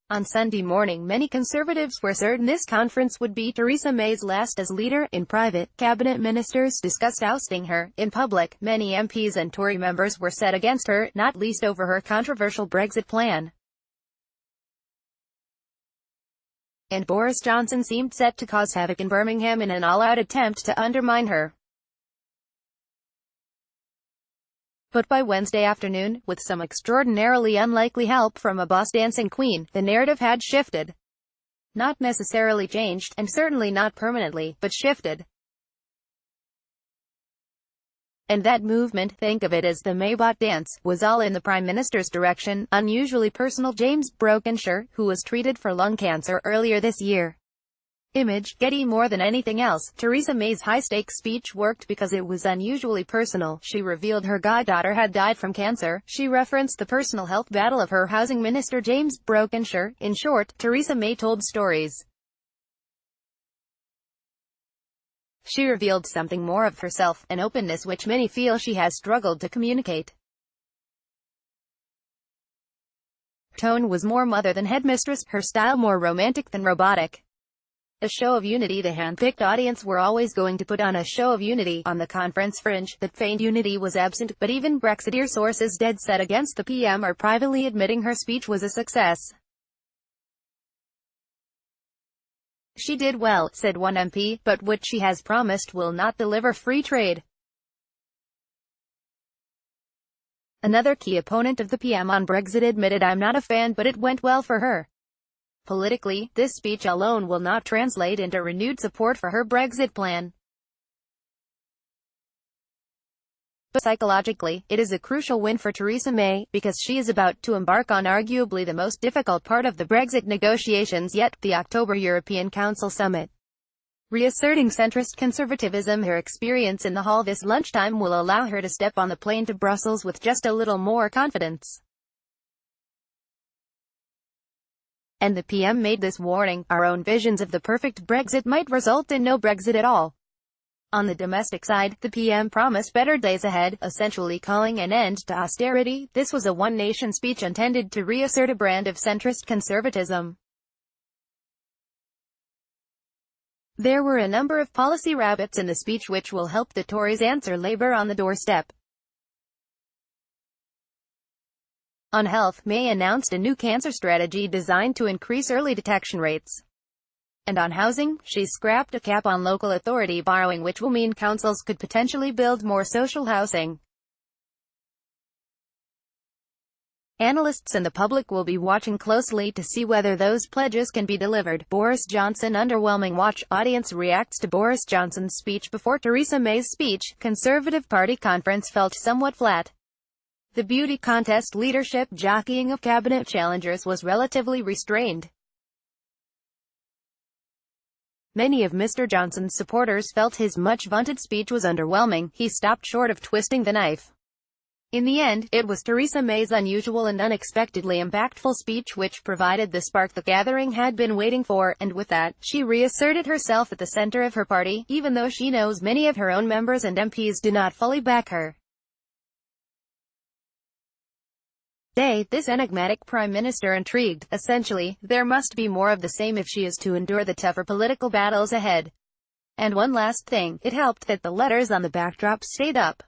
On Sunday morning, many Conservatives were certain this conference would be Theresa May's last as leader. In private, cabinet ministers discussed ousting her. In public, many MPs and Tory members were set against her, not least over her controversial Brexit plan. And Boris Johnson seemed set to cause havoc in Birmingham in an all-out attempt to undermine her. But by Wednesday afternoon, with some extraordinarily unlikely help from ABBAs Dancing Queen, the narrative had shifted. Not necessarily changed, and certainly not permanently, but shifted. And that movement, think of it as the Maybot dance, was all in the Prime Minister's direction. Unusually personal. James Brokenshire, who was treated for lung cancer earlier this year. Image, Getty. More than anything else, Theresa May's high-stakes speech worked because it was unusually personal. She revealed her goddaughter had died from cancer. She referenced the personal health battle of her housing minister James Brokenshire. In short, Theresa May told stories. She revealed something more of herself, an openness which many feel she has struggled to communicate. Her tone was more mother than headmistress, her style more romantic than robotic. A show of unity. The hand-picked audience were always going to put on a show of unity. On the conference fringe, that feigned unity was absent, but even Brexiteer sources dead set against the PM are privately admitting her speech was a success. She did well, said one MP, but what she has promised will not deliver free trade. Another key opponent of the PM on Brexit admitted, I'm not a fan, but it went well for her. Politically, this speech alone will not translate into renewed support for her Brexit plan. But psychologically, it is a crucial win for Theresa May, because she is about to embark on arguably the most difficult part of the Brexit negotiations yet, the October European Council summit. Reasserting centrist conservatism, her experience in the hall this lunchtime will allow her to step on the plane to Brussels with just a little more confidence. And the PM made this warning, our own visions of the perfect Brexit might result in no Brexit at all. On the domestic side, the PM promised better days ahead, essentially calling an end to austerity. This was a one-nation speech intended to reassert a brand of centrist conservatism. There were a number of policy rabbits in the speech which will help the Tories answer Labour on the doorstep. On health, May announced a new cancer strategy designed to increase early detection rates. And on housing, she scrapped a cap on local authority borrowing, which will mean councils could potentially build more social housing. Analysts and the public will be watching closely to see whether those pledges can be delivered. Boris Johnson underwhelming. Watch. Audience reacts to Boris Johnson's speech before Theresa May's speech. Conservative Party conference felt somewhat flat. The beauty contest leadership jockeying of cabinet challengers was relatively restrained. Many of Mr. Johnson's supporters felt his much-vaunted speech was underwhelming. He stopped short of twisting the knife. In the end, it was Theresa May's unusual and unexpectedly impactful speech which provided the spark the gathering had been waiting for, and with that, she reasserted herself at the center of her party, even though she knows many of her own members and MPs do not fully back her. This enigmatic Prime Minister intrigued. Essentially, there must be more of the same if she is to endure the tougher political battles ahead. And one last thing, it helped that the letters on the backdrop stayed up.